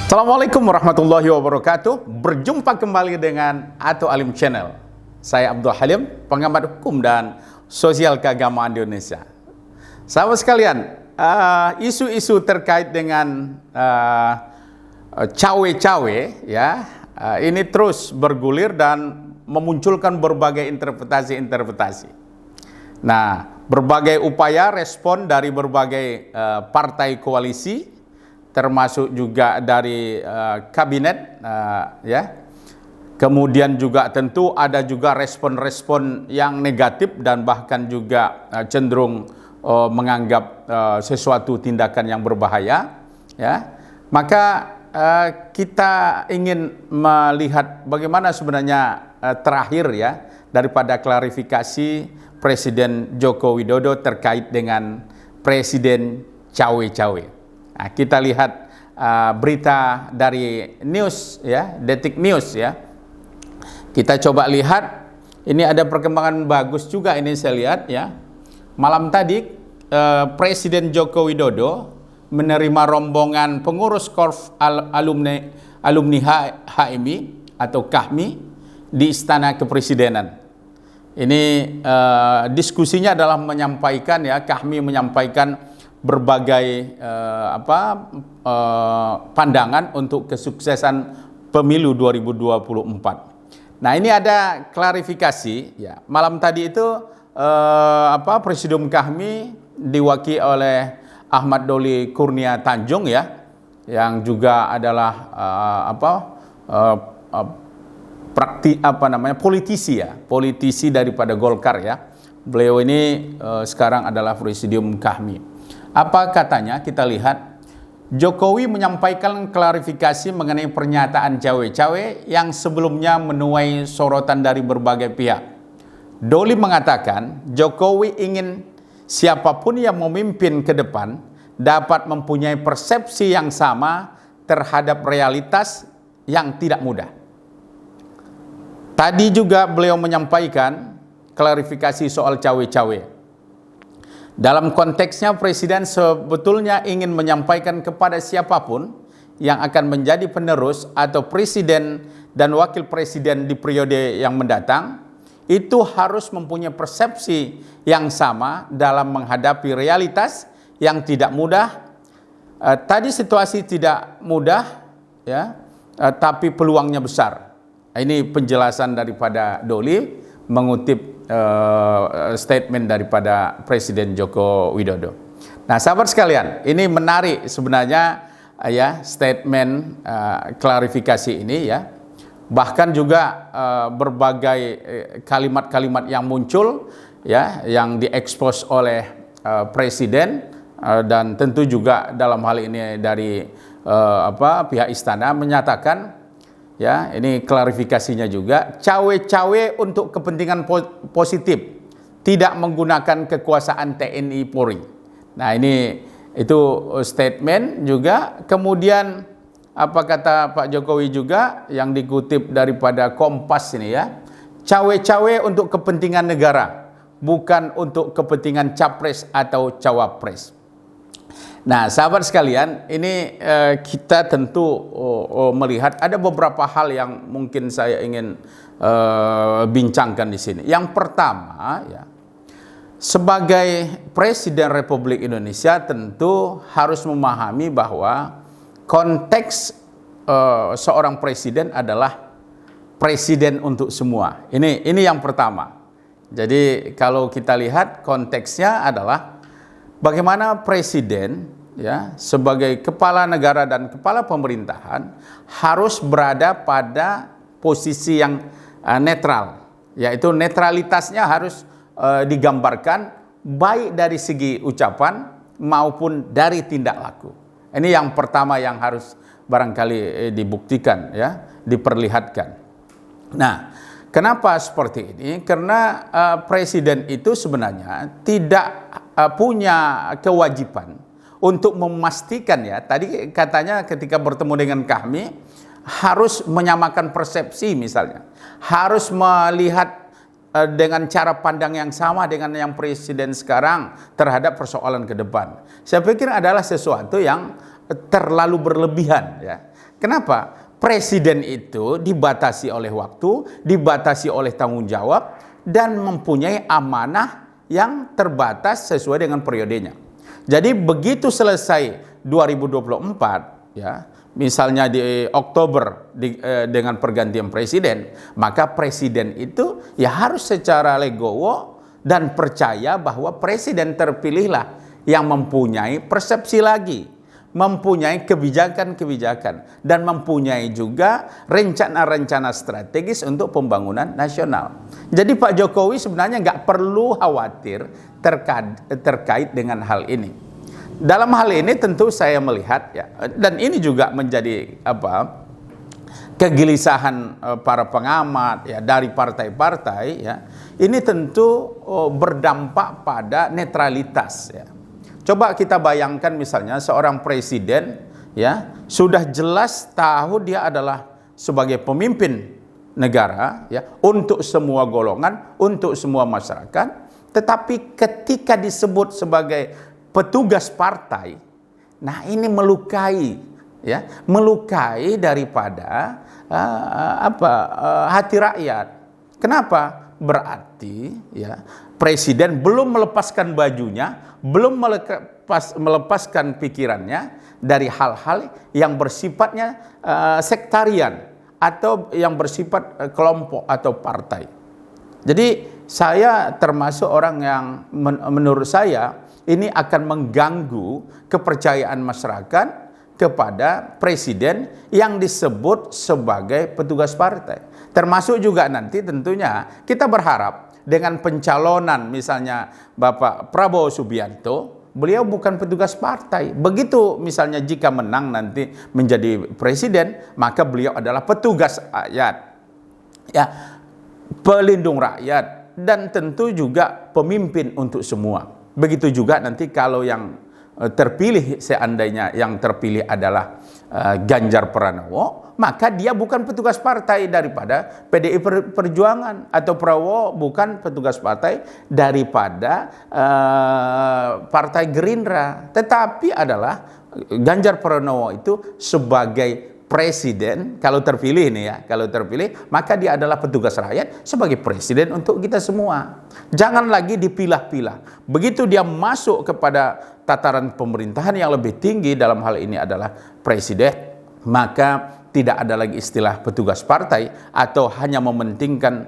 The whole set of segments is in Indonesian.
Assalamualaikum warahmatullahi wabarakatuh. Berjumpa kembali dengan Ato Alim Channel. Saya Abdul Halim, pengamat hukum dan sosial keagamaan di Indonesia. Sahabat sekalian, isu-isu terkait dengan cawe-cawe ya, ini terus bergulir dan memunculkan berbagai interpretasi-interpretasi. Nah, berbagai upaya respon dari berbagai partai koalisi, termasuk juga dari kabinet, ya. Kemudian juga tentu ada juga respon-respon yang negatif dan bahkan juga cenderung menganggap sesuatu tindakan yang berbahaya, ya. Maka kita ingin melihat bagaimana sebenarnya terakhir ya daripada klarifikasi Presiden Joko Widodo terkait dengan Presiden cawe-cawe. Nah, kita lihat berita dari news ya, Detik News ya. Kita coba lihat, ini ada perkembangan bagus juga ini saya lihat ya. Malam tadi Presiden Joko Widodo menerima rombongan pengurus Korps alumni HMI atau KAHMI di Istana Kepresidenan. Ini diskusinya adalah menyampaikan ya, KAHMI menyampaikan berbagai pandangan untuk kesuksesan pemilu 2024. Nah, ini ada klarifikasi ya. Malam tadi itu Presidium KAHMI diwakili oleh Ahmad Doli Kurnia Tanjung ya, yang juga adalah politisi daripada Golkar ya. Beliau ini sekarang adalah Presidium KAHMI. Apa katanya? Kita lihat. Jokowi menyampaikan klarifikasi mengenai pernyataan cawe-cawe yang sebelumnya menuai sorotan dari berbagai pihak. Doli mengatakan Jokowi ingin siapapun yang memimpin ke depan dapat mempunyai persepsi yang sama terhadap realitas yang tidak mudah. Tadi juga beliau menyampaikan klarifikasi soal cawe-cawe. Dalam konteksnya Presiden sebetulnya ingin menyampaikan kepada siapapun yang akan menjadi penerus atau Presiden dan Wakil Presiden di periode yang mendatang, itu harus mempunyai persepsi yang sama dalam menghadapi realitas yang tidak mudah. Tadi situasi tidak mudah, ya, tapi peluangnya besar. Ini penjelasan daripada Doli mengutip statement daripada Presiden Joko Widodo. Nah, sahabat sekalian, ini menarik sebenarnya ya statement klarifikasi ini ya. Bahkan juga berbagai kalimat-kalimat yang muncul ya, yang diekspos oleh Presiden dan tentu juga dalam hal ini dari pihak istana menyatakan ya, ini klarifikasinya juga, cawe-cawe untuk kepentingan positif, tidak menggunakan kekuasaan TNI Polri. Nah, itu statement juga. Kemudian apa kata Pak Jokowi juga yang dikutip daripada Kompas ini ya, cawe-cawe untuk kepentingan negara, bukan untuk kepentingan capres atau cawapres. Nah, sahabat sekalian, ini kita tentu melihat ada beberapa hal yang mungkin saya ingin bincangkan di sini. Yang pertama, ya, sebagai Presiden Republik Indonesia tentu harus memahami bahwa konteks seorang presiden adalah presiden untuk semua. Ini yang pertama. Jadi kalau kita lihat konteksnya adalah bagaimana presiden ya sebagai kepala negara dan kepala pemerintahan harus berada pada posisi yang netral, yaitu netralitasnya harus digambarkan baik dari segi ucapan maupun dari tindak laku. Ini yang pertama yang harus barangkali dibuktikan ya, diperlihatkan. Nah, kenapa seperti ini? Karena presiden itu sebenarnya tidak punya kewajiban untuk memastikan ya, tadi katanya ketika bertemu dengan KAHMI harus menyamakan persepsi misalnya, harus melihat dengan cara pandang yang sama dengan yang presiden sekarang terhadap persoalan ke depan. Saya pikir adalah sesuatu yang terlalu berlebihan ya. Kenapa? Presiden itu dibatasi oleh waktu, dibatasi oleh tanggung jawab, dan mempunyai amanah yang terbatas sesuai dengan periodenya. Jadi begitu selesai 2024, ya, misalnya di Oktober dengan pergantian presiden, maka presiden itu ya harus secara legowo dan percaya bahwa presiden terpilihlah yang mempunyai persepsi lagi, mempunyai kebijakan-kebijakan, dan mempunyai juga rencana-rencana strategis untuk pembangunan nasional. Jadi Pak Jokowi sebenarnya nggak perlu khawatir terkait dengan hal ini. Dalam hal ini tentu saya melihat, ya, dan ini juga menjadi kegelisahan para pengamat, ya, dari partai-partai, ya, ini tentu berdampak pada netralitas, ya. Coba kita bayangkan misalnya seorang presiden, ya, sudah jelas tahu dia adalah sebagai pemimpin negara, ya, untuk semua golongan, untuk semua masyarakat, tetapi ketika disebut sebagai petugas partai, nah ini melukai, ya, melukai daripada hati rakyat. Kenapa? Berarti, ya, presiden belum melepaskan bajunya, belum melepaskan pikirannya dari hal-hal yang bersifatnya sektarian atau yang bersifat kelompok atau partai. Jadi saya termasuk orang yang menurut saya ini akan mengganggu kepercayaan masyarakat kepada presiden yang disebut sebagai petugas partai. Termasuk juga nanti tentunya kita berharap dengan pencalonan misalnya Bapak Prabowo Subianto, beliau bukan petugas partai. Begitu misalnya jika menang nanti menjadi presiden, maka beliau adalah petugas rakyat, ya, pelindung rakyat, dan tentu juga pemimpin untuk semua. Begitu juga nanti kalau yang terpilih, seandainya yang terpilih adalah Ganjar Pranowo, maka dia bukan petugas partai daripada PDI Perjuangan, atau Prabowo bukan petugas partai daripada Partai Gerindra, tetapi adalah Ganjar Pranowo itu sebagai presiden, kalau terpilih nih, ya, kalau terpilih, maka dia adalah petugas rakyat sebagai presiden untuk kita semua. Jangan lagi dipilah-pilah. Begitu dia masuk kepada tataran pemerintahan yang lebih tinggi, dalam hal ini adalah presiden, maka tidak ada lagi istilah petugas partai atau hanya mementingkan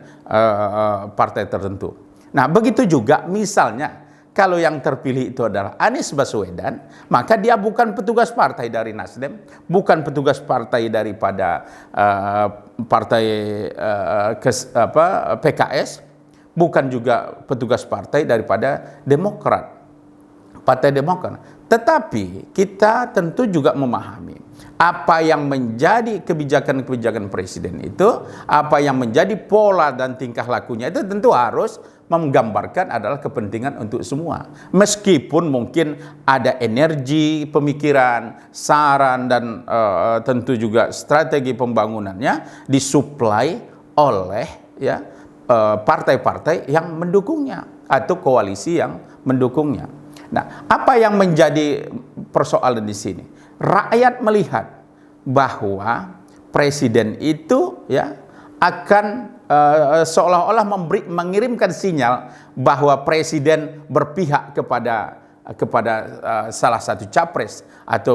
partai tertentu. Nah, begitu juga misalnya kalau yang terpilih itu adalah Anies Baswedan, maka dia bukan petugas partai dari Nasdem, bukan petugas partai daripada partai PKS, bukan juga petugas partai daripada Demokrat, Partai Demokrat. Tetapi kita tentu juga memahami apa yang menjadi kebijakan-kebijakan presiden itu, apa yang menjadi pola dan tingkah lakunya itu tentu harus menggambarkan adalah kepentingan untuk semua. Meskipun mungkin ada energi pemikiran, saran, dan tentu juga strategi pembangunannya disuplai oleh, ya, partai-partai yang mendukungnya atau koalisi yang mendukungnya. Nah, apa yang menjadi persoalan di sini? Rakyat melihat bahwa presiden itu, ya, akan seolah-olah mengirimkan sinyal bahwa presiden berpihak kepada salah satu capres atau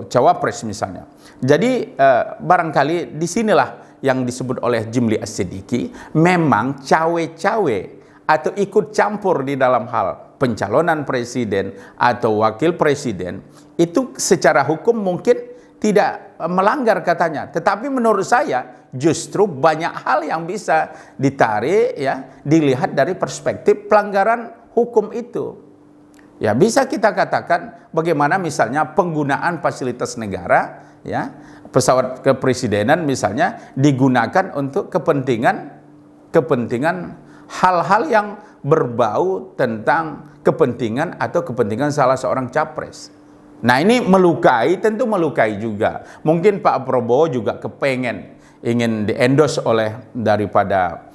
cawapres misalnya. Jadi barangkali disinilah yang disebut oleh Jimli As-Siddiqi, memang cawe-cawe atau ikut campur di dalam hal pencalonan presiden atau wakil presiden itu secara hukum mungkin tidak melanggar katanya, tetapi menurut saya justru banyak hal yang bisa ditarik, ya, dilihat dari perspektif pelanggaran hukum itu. Ya, bisa kita katakan bagaimana misalnya penggunaan fasilitas negara, ya, pesawat kepresidenan misalnya digunakan untuk kepentingan hal-hal yang berbau tentang kepentingan atau kepentingan salah seorang capres. Nah, ini melukai, tentu melukai juga. Mungkin Pak Prabowo juga ingin di-endorse oleh daripada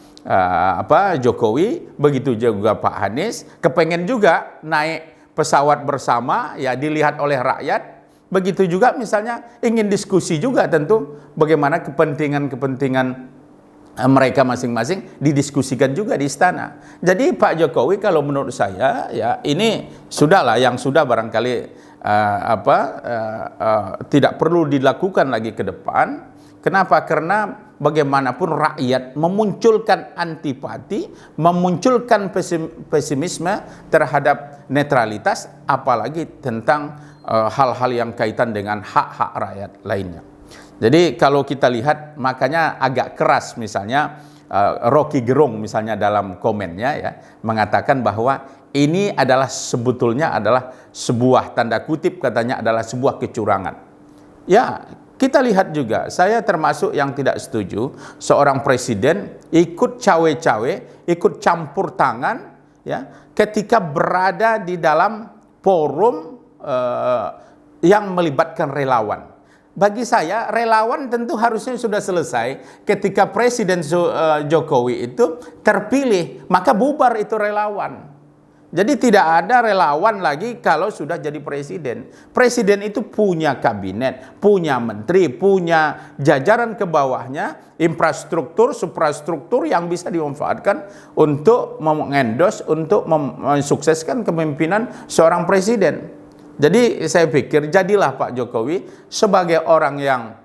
Jokowi, begitu juga Pak Anies kepengen juga naik pesawat bersama, ya, dilihat oleh rakyat, Begitu juga misalnya ingin diskusi juga tentu bagaimana kepentingan-kepentingan mereka masing-masing didiskusikan juga di istana. Jadi Pak Jokowi kalau menurut saya ya ini sudahlah, yang sudah barangkali tidak perlu dilakukan lagi ke depan. Kenapa? Karena bagaimanapun rakyat memunculkan antipati, memunculkan pesimisme terhadap netralitas, apalagi tentang hal-hal yang kaitan dengan hak-hak rakyat lainnya. Jadi kalau kita lihat, makanya agak keras misalnya Rocky Gerung misalnya dalam komennya ya mengatakan bahwa ini adalah sebetulnya adalah sebuah, tanda kutip katanya, adalah sebuah kecurangan. Ya, kita lihat juga, saya termasuk yang tidak setuju seorang presiden ikut cawe-cawe, ikut campur tangan ya ketika berada di dalam forum yang melibatkan relawan. Bagi saya, relawan tentu harusnya sudah selesai ketika Presiden Jokowi itu terpilih, maka bubar itu relawan. Jadi tidak ada relawan lagi kalau sudah jadi presiden. Presiden itu punya kabinet, punya menteri, punya jajaran ke bawahnya, infrastruktur, suprastruktur yang bisa dimanfaatkan untuk mengendos, untuk mensukseskan kepemimpinan seorang presiden. Jadi saya pikir jadilah Pak Jokowi sebagai orang yang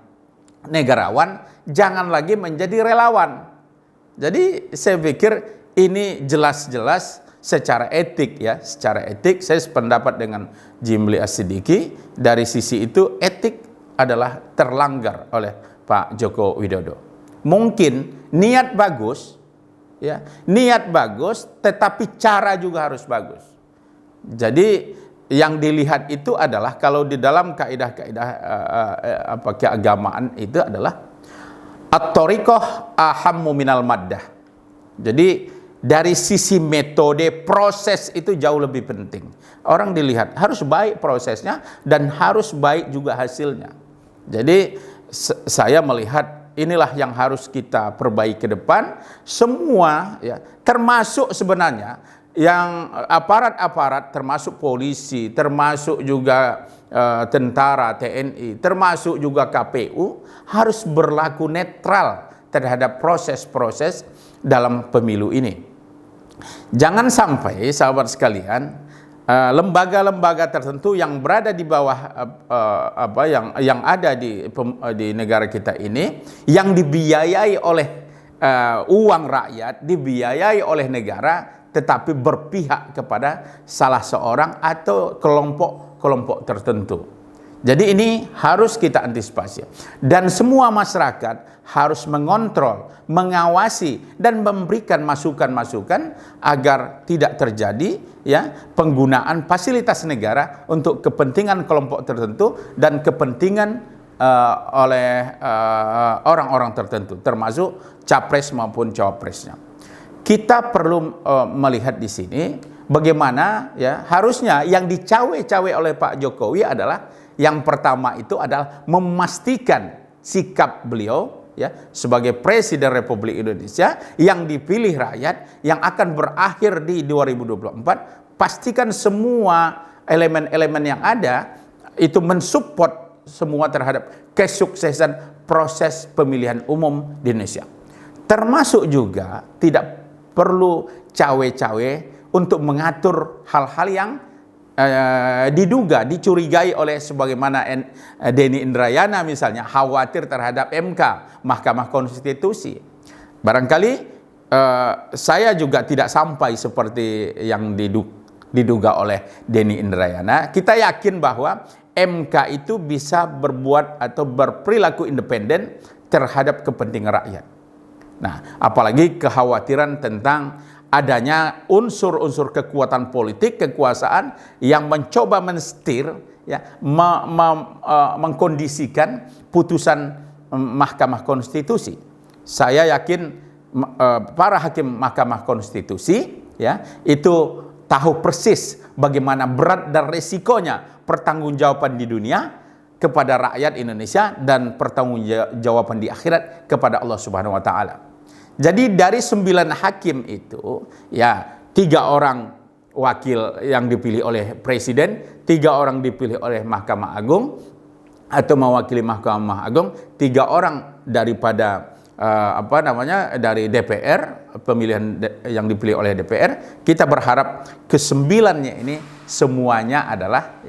negarawan, jangan lagi menjadi relawan. Jadi saya pikir ini jelas-jelas secara etik ya, secara etik saya sependapat dengan Jimli As-Siddiqi, dari sisi itu etik adalah terlanggar oleh Pak Joko Widodo. Mungkin niat bagus ya, niat bagus tetapi cara juga harus bagus. Jadi yang dilihat itu adalah kalau di dalam kaidah-kaidah keagamaan itu adalah at-thariqah ahammu minal maddah. Jadi dari sisi metode, proses itu jauh lebih penting. Orang dilihat harus baik prosesnya dan harus baik juga hasilnya. Jadi saya melihat inilah yang harus kita perbaiki ke depan. Semua ya, termasuk sebenarnya yang aparat-aparat, termasuk polisi, termasuk juga tentara, TNI, termasuk juga KPU harus berlaku netral terhadap proses-proses dalam pemilu ini. Jangan sampai sahabat sekalian, lembaga-lembaga tertentu yang berada di bawah yang ada di negara kita ini, yang dibiayai oleh uang rakyat, dibiayai oleh negara, tetapi berpihak kepada salah seorang atau kelompok-kelompok tertentu. Jadi ini harus kita antisipasi, dan semua masyarakat harus mengontrol, mengawasi dan memberikan masukan-masukan agar tidak terjadi ya penggunaan fasilitas negara untuk kepentingan kelompok tertentu dan kepentingan oleh orang-orang tertentu, termasuk capres maupun cawapresnya. Kita perlu melihat di sini bagaimana ya harusnya yang dicawe-cawe oleh Pak Jokowi adalah yang pertama itu adalah memastikan sikap beliau ya sebagai Presiden Republik Indonesia yang dipilih rakyat, yang akan berakhir di 2024, pastikan semua elemen-elemen yang ada itu mensupport semua terhadap kesuksesan proses pemilihan umum di Indonesia. Termasuk juga tidak perlu cawe-cawe untuk mengatur hal-hal yang diduga, dicurigai oleh sebagaimana Denny Indrayana misalnya, khawatir terhadap MK, Mahkamah Konstitusi. Barangkali saya juga tidak sampai seperti yang diduga oleh Denny Indrayana. Kita yakin bahwa MK itu bisa berbuat atau berperilaku independen terhadap kepentingan rakyat. Nah, apalagi kekhawatiran tentang adanya unsur-unsur kekuatan politik, kekuasaan yang mencoba mensetir, ya, mengkondisikan putusan Mahkamah Konstitusi. Saya yakin para hakim Mahkamah Konstitusi, ya, itu tahu persis bagaimana berat dan resikonya pertanggungjawaban di dunia kepada rakyat Indonesia dan pertanggungjawaban di akhirat kepada Allah Subhanahu wa taala. Jadi dari 9 hakim itu, ya 3 orang wakil yang dipilih oleh Presiden, 3 orang dipilih oleh Mahkamah Agung, atau mewakili Mahkamah Agung, 3 orang daripada dari DPR, pemilihan yang dipilih oleh DPR. Kita berharap ke-9-nya ini semuanya adalah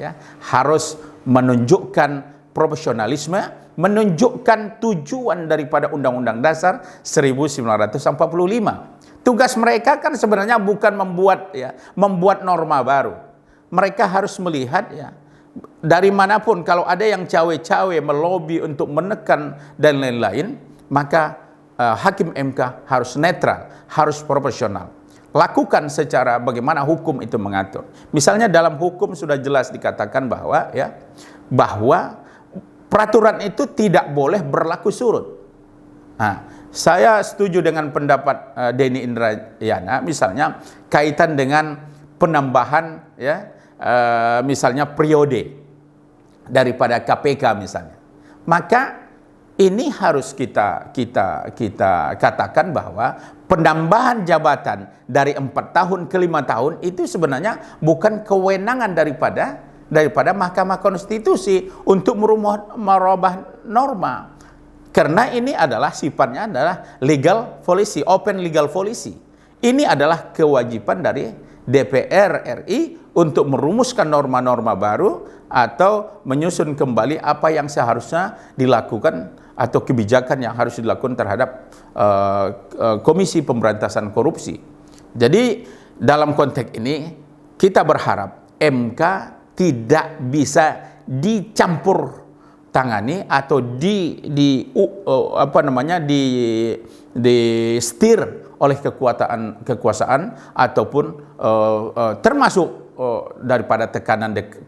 harus menunjukkan profesionalisme, menunjukkan tujuan daripada Undang-Undang Dasar 1945. Tugas mereka kan sebenarnya bukan membuat norma baru. Mereka harus melihat dari manapun kalau ada yang cawe-cawe melobi untuk menekan dan lain-lain, maka hakim MK harus netral, harus profesional. Lakukan secara bagaimana hukum itu mengatur. Misalnya dalam hukum sudah jelas dikatakan bahwa peraturan itu tidak boleh berlaku surut. Nah, saya setuju dengan pendapat Denny Indrayana, misalnya kaitan dengan penambahan misalnya periode daripada KPK misalnya. Maka ini harus kita katakan bahwa penambahan jabatan dari 4 tahun ke 5 tahun itu sebenarnya bukan kewenangan daripada Mahkamah Konstitusi untuk merubah norma. Karena ini adalah sifatnya adalah legal policy, open legal policy. Ini adalah kewajiban dari DPR RI untuk merumuskan norma-norma baru atau menyusun kembali apa yang seharusnya dilakukan atau kebijakan yang harus dilakukan terhadap Komisi Pemberantasan Korupsi. Jadi dalam konteks ini kita berharap MK tidak bisa dicampur tangani atau di setir oleh kekuasaan ataupun termasuk daripada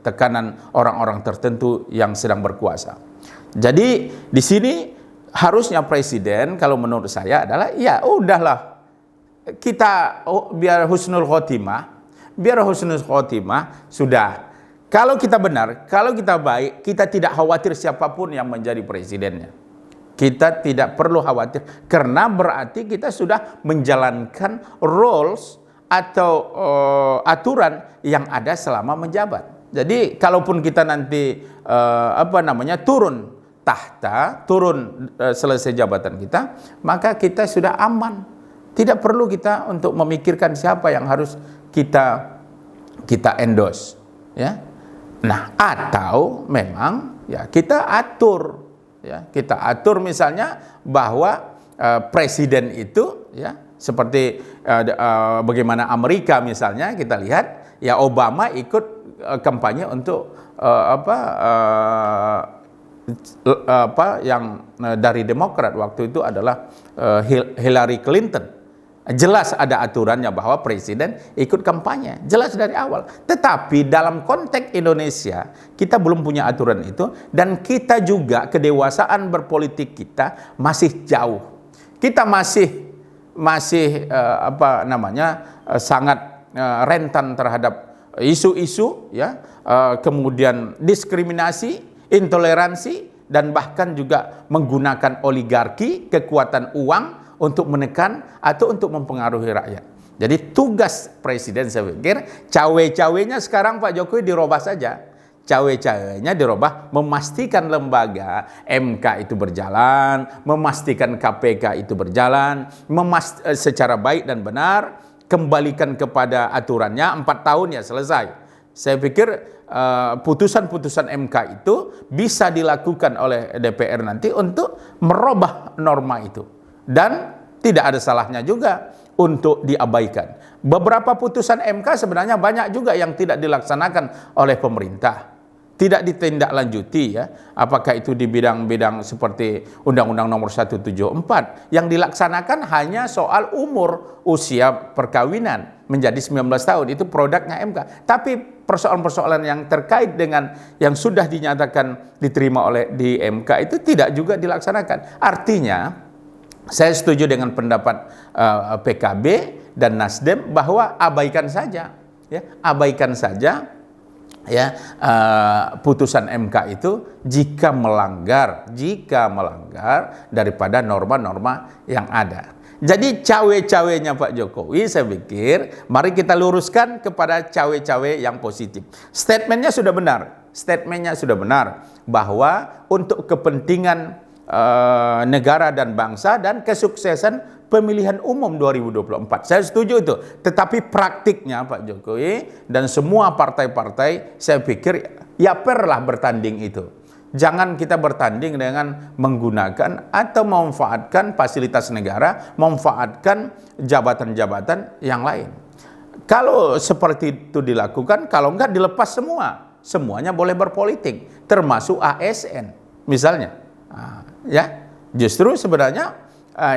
tekanan orang-orang tertentu yang sedang berkuasa. Jadi di sini harusnya presiden, kalau menurut saya adalah udahlah kita biar husnul khotimah sudah. Kalau kita benar, kalau kita baik, kita tidak khawatir siapapun yang menjadi presidennya. Kita tidak perlu khawatir karena berarti kita sudah menjalankan rules atau aturan yang ada selama menjabat. Jadi kalaupun kita nanti turun tahta, selesai jabatan kita, maka kita sudah aman. Tidak perlu kita untuk memikirkan siapa yang harus kita endorse, ya. Nah, atau memang kita atur misalnya bahwa presiden itu seperti bagaimana Amerika misalnya kita lihat Obama ikut kampanye untuk yang dari Demokrat waktu itu adalah Hillary Clinton. Jelas ada aturannya bahwa presiden ikut kampanye, jelas dari awal. Tetapi dalam konteks Indonesia kita belum punya aturan itu, dan kita juga kedewasaan berpolitik kita masih jauh. Kita masih sangat rentan terhadap isu-isu kemudian diskriminasi, intoleransi, dan bahkan juga menggunakan oligarki, kekuatan uang untuk menekan atau untuk mempengaruhi rakyat. Jadi tugas presiden saya pikir cawe-cawenya sekarang Pak Jokowi dirubah saja. Cawe-cawenya dirubah, memastikan lembaga MK itu berjalan, memastikan KPK itu berjalan, secara baik dan benar, kembalikan kepada aturannya 4 tahun selesai. Saya pikir putusan-putusan MK itu bisa dilakukan oleh DPR nanti untuk merubah norma itu. Dan tidak ada salahnya juga untuk diabaikan. Beberapa putusan MK sebenarnya banyak juga yang tidak dilaksanakan oleh pemerintah. Tidak ditindaklanjuti Apakah itu di bidang-bidang seperti Undang-Undang Nomor 174 yang dilaksanakan hanya soal usia perkawinan menjadi 19 tahun. Itu produknya MK. Tapi persoalan-persoalan yang terkait dengan yang sudah dinyatakan diterima di MK itu tidak juga dilaksanakan. Artinya saya setuju dengan pendapat PKB dan Nasdem bahwa abaikan saja putusan MK itu jika melanggar daripada norma-norma yang ada. Jadi cawe-cawenya Pak Jokowi saya pikir mari kita luruskan kepada cawe-cawe yang positif. Statementnya sudah benar. statementnya sudah benar bahwa untuk kepentingan negara dan bangsa dan kesuksesan pemilihan umum 2024. Saya setuju itu. Tetapi praktiknya Pak Jokowi dan semua partai-partai, saya pikir ya perlah bertanding itu. Jangan kita bertanding dengan menggunakan atau memanfaatkan fasilitas negara, memanfaatkan jabatan-jabatan yang lain. Kalau seperti itu dilakukan, kalau enggak dilepas semua. Semuanya boleh berpolitik, termasuk ASN misalnya. Ya, justru sebenarnya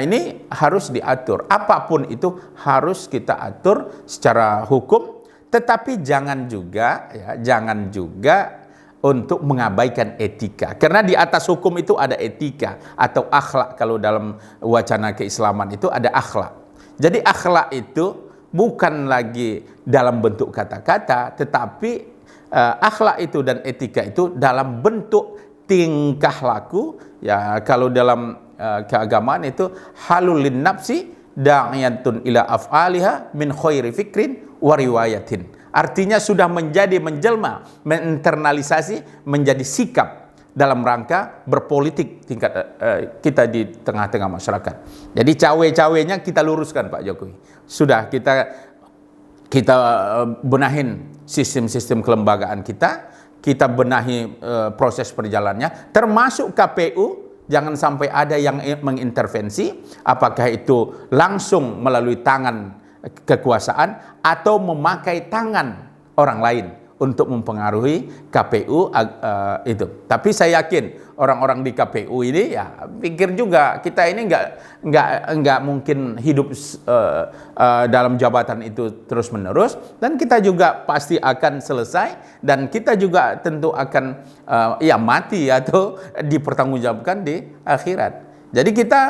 ini harus diatur. Apapun itu harus kita atur secara hukum, tetapi jangan juga untuk mengabaikan etika. Karena di atas hukum itu ada etika atau akhlak. Kalau dalam wacana keislaman itu ada akhlak. Jadi akhlak itu bukan lagi dalam bentuk kata-kata, tetapi akhlak itu dan etika itu dalam bentuk tingkah laku. Ya, kalau dalam keagamaan itu halul lin nafsi da'iyatun ila af'aliha min khairi fikrin wa riwayatin. Artinya sudah menjelma, menginternalisasi menjadi sikap dalam rangka berpolitik tingkat kita di tengah-tengah masyarakat. Jadi cawe-cawenya kita luruskan Pak Jokowi. Sudah kita benahin sistem-sistem kelembagaan kita benahi proses perjalanannya, termasuk KPU. Jangan sampai ada yang mengintervensi, apakah itu langsung melalui tangan kekuasaan atau memakai tangan orang lain untuk mempengaruhi KPU itu. Tapi saya yakin orang-orang di KPU ini ya pikir juga kita ini nggak mungkin hidup dalam jabatan itu terus menerus, dan kita juga pasti akan selesai, dan kita juga tentu akan mati atau dipertanggungjawabkan di akhirat. Jadi kita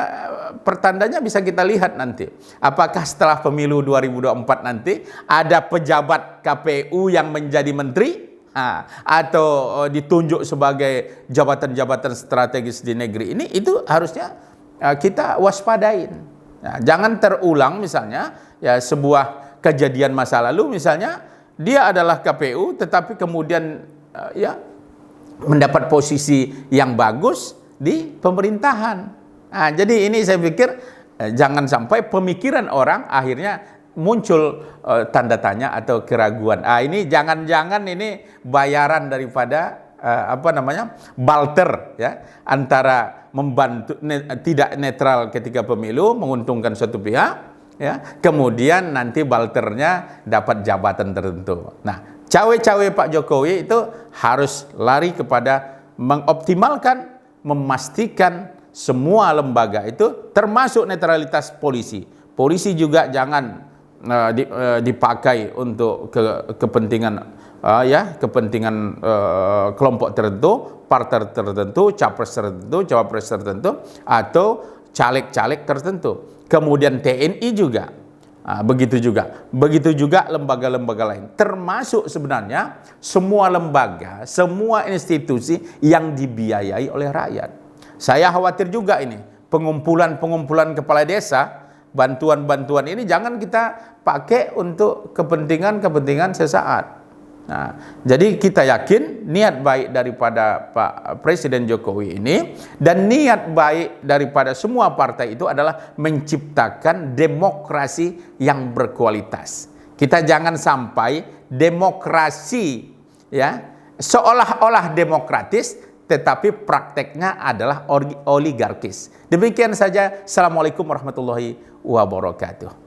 pertandanya bisa kita lihat nanti. Apakah setelah pemilu 2024 nanti ada pejabat KPU yang menjadi menteri atau ditunjuk sebagai jabatan-jabatan strategis di negeri ini, itu harusnya kita waspadain. Nah, jangan terulang misalnya ya sebuah kejadian masa lalu, misalnya dia adalah KPU tetapi kemudian mendapat posisi yang bagus di pemerintahan. Nah, jadi ini saya pikir jangan sampai pemikiran orang akhirnya muncul tanda tanya atau keraguan. Ini jangan-jangan ini bayaran daripada barter ya, antara membantu tidak netral ketika pemilu menguntungkan suatu pihak ya, kemudian nanti barternya dapat jabatan tertentu. Nah, cawe-cawe Pak Jokowi itu harus lari kepada mengoptimalkan, memastikan semua lembaga itu termasuk netralitas polisi. Polisi juga jangan dipakai untuk kepentingan kelompok tertentu, partai tertentu, capres tertentu, cawapres tertentu, atau caleg-caleg tertentu. Kemudian TNI juga. Begitu juga lembaga-lembaga lain, termasuk sebenarnya semua lembaga, semua institusi yang dibiayai oleh rakyat. Saya khawatir juga ini pengumpulan kepala desa, bantuan-bantuan ini jangan kita pakai untuk kepentingan sesaat. Nah, jadi kita yakin niat baik daripada Pak Presiden Jokowi ini dan niat baik daripada semua partai itu adalah menciptakan demokrasi yang berkualitas. Kita jangan sampai demokrasi ya seolah-olah demokratis tetapi prakteknya adalah oligarkis. Demikian saja. Assalamualaikum warahmatullahi wabarakatuh.